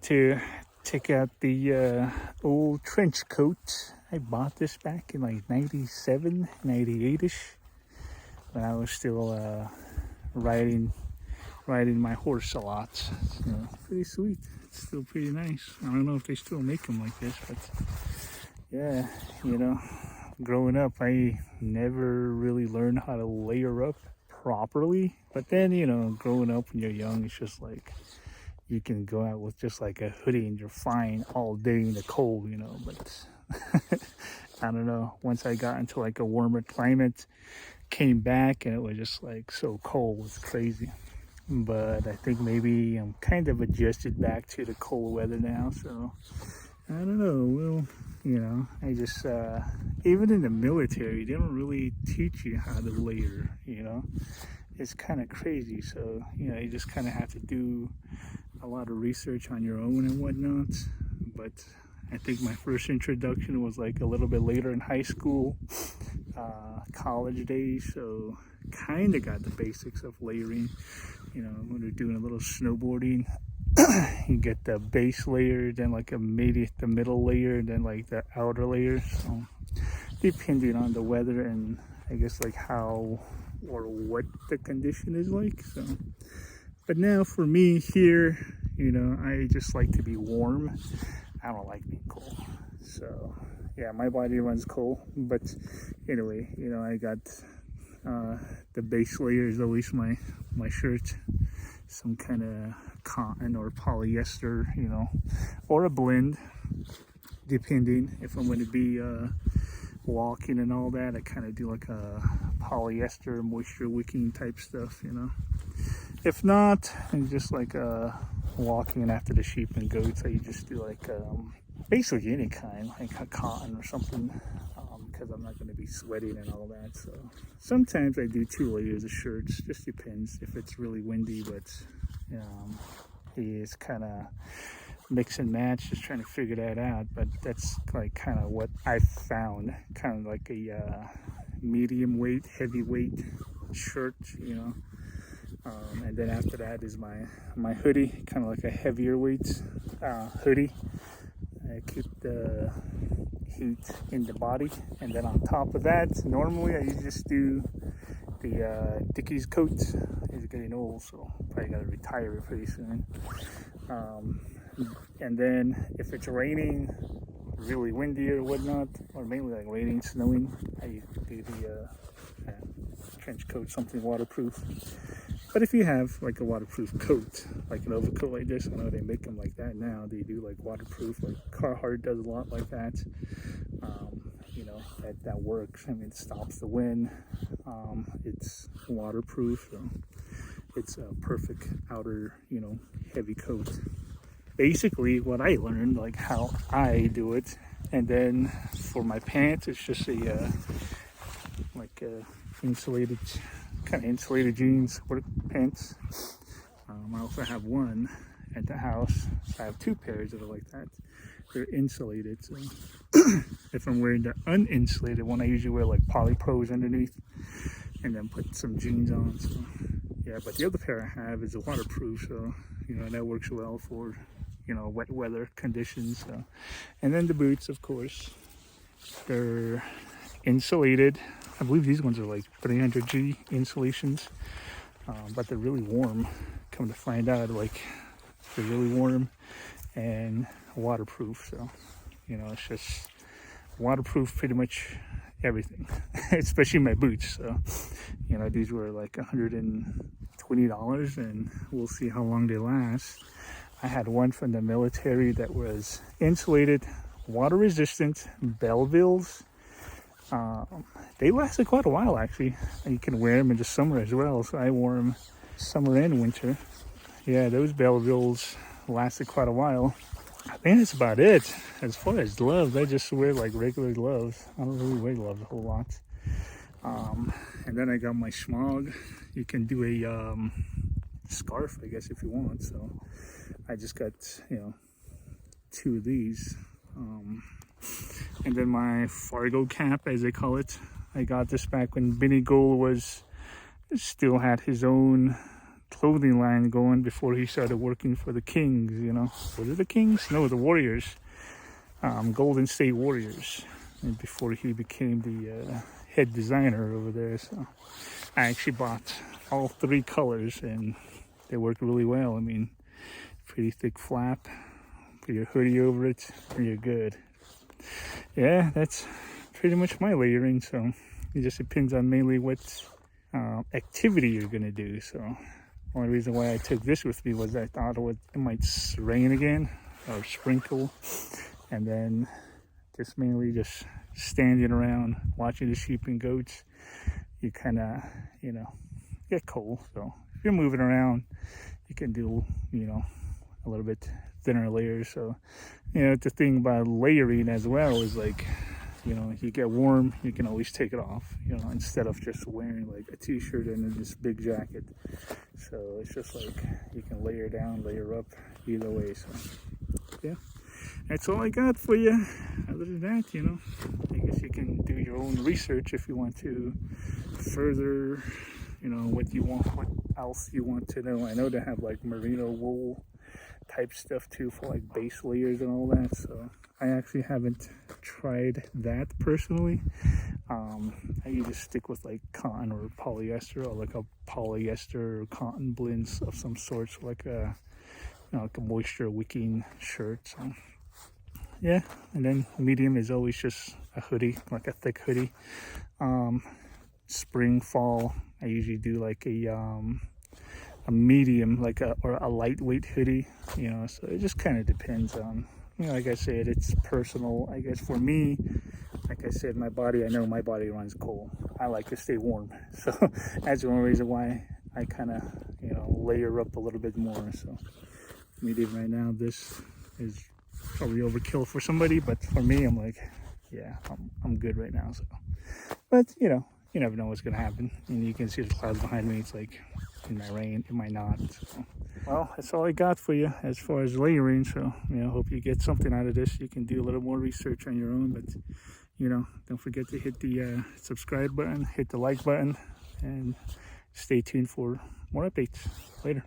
to take out the old trench coat. I bought this back in like 97, 98-ish when I was still riding my horse a lot. So pretty sweet. It's still pretty nice. I don't know if they still make them like this, but yeah, growing up, I never really learned how to layer up properly. But then, growing up when you're young, it's just like you can go out with just like a hoodie and you're fine all day in the cold, but I don't know. Once I got into like a warmer climate, came back and it was just like so cold. It's crazy. But I think maybe I'm kind of adjusted back to the cold weather now. So I don't know. Well, I just, even in the military, they don't really teach you how to layer, It's kind of crazy. So, you just kind of have to do a lot of research on your own and whatnot. But I think my first introduction was like a little bit later in high school, college days. So kind of got the basics of layering, when you're doing a little snowboarding. You get the base layer, then like maybe the middle layer, then like the outer layer. So depending on the weather and I guess like how or what the condition is like. So, but now for me here, I just like to be warm. I don't like being cold. So yeah, my body runs cold. But anyway, I got the base layer is always my shirt, some kind of cotton or polyester, or a blend, depending if I'm going to be walking and all that. I kind of do like a polyester moisture wicking type stuff, If not, and just like walking after the sheep and goats, I just do like basically any kind, like a cotton or something, because I'm not going to be sweating and all that. So sometimes I do 2 layers of shirts, just depends if it's really windy. But it's kind of mix and match, just trying to figure that out. But that's like kind of what I found, kind of like a medium weight, heavyweight shirt, and then after that is my hoodie, kind of like a heavier weight hoodie. I keep the heat in the body, and then on top of that, normally I just do the Dickies coat. It's getting old, so probably gotta retire it pretty soon. And then if it's raining, really windy or whatnot, or mainly like raining, snowing, I do the trench coat, something waterproof. But if you have like a waterproof coat, like an overcoat like this, I know they make them like that now. They do like waterproof, like Carhartt does a lot like that. That works. I mean, it stops the wind. It's waterproof, so it's a perfect outer, heavy coat. Basically, what I learned, like how I do it, and then for my pants, it's just insulated, kind of insulated jeans, work pants. I also have one at the house. I have 2 pairs that are like that. They're insulated, so if I'm wearing the uninsulated one, I usually wear like polypros underneath and then put some jeans on. So yeah, but the other pair I have is a waterproof, so that works well for wet weather conditions. So, and then the boots, of course, they're insulated. I believe these ones are like 300G insulations, but they're really warm. Come to find out, like they're really warm and waterproof. So it's just waterproof pretty much everything, especially my boots. So these were like $120, and we'll see how long they last. I had one from the military that was insulated, water resistant, Bellevilles. They lasted quite a while, actually. And you can wear them in the summer as well. So I wore them summer and winter. Yeah, those Bellevilles lasted quite a while. I think that's about it. As far as gloves, I just wear like regular gloves. I don't really wear gloves a whole lot. And then I got my Schmog. You can do a scarf, I guess, if you want. So I just got, 2 of these. And then my Fargo cap, as they call it. I got this back when Benny Gold still had his own clothing line going before he started working for the Kings, you know. Was it the Kings? No, the Warriors. Golden State Warriors. And before he became the head designer over there. So I actually bought all 3 colors and they worked really well. I mean, pretty thick flap, put your hoodie over it, and you're good. Yeah, that's pretty much my layering. So it just depends on mainly what activity you're gonna do. So only reason why I took this with me was I thought it might rain again or sprinkle, and then just mainly just standing around watching the sheep and goats, you kind of, you know, get cold. So if you're moving around, you can do, you know, a little bit thinner layers. So, you know, the thing about layering as well is like, you know, you get warm, you can always take it off, you know, instead of just wearing like a t-shirt and then this big jacket. So it's just like you can layer down, layer up, either way. So yeah, that's all I got for you. Other than that, you know, I guess you can do your own research if you want to further, you know, what you want, what else you want to know. I know they have like merino wool type stuff too for like base layers and all that. So I actually haven't tried that personally. I usually stick with like cotton or polyester, or like a polyester or cotton blends of some sort, so like a, you know, like a moisture wicking shirt. So yeah, and then medium is always just a hoodie, like a thick hoodie. Spring, fall, I usually do like a medium, like or a lightweight hoodie, you know. So it just kind of depends on, you know, like I said, it's personal. I guess for me, like I said, my body, I know my body runs cold. I like to stay warm. So that's the only reason why I kind of, you know, layer up a little bit more. So medium right now, this is probably overkill for somebody, but for me, I'm like, yeah, I'm good right now. So, but you know, you never know what's gonna happen. And you can see the clouds behind me. It's like, it might rain, it might not. So, well, that's all I got for you as far as layering. So, you know, hope you get something out of this. You can do a little more research on your own, but you know, don't forget to hit the subscribe button, hit the like button, and stay tuned for more updates. Later.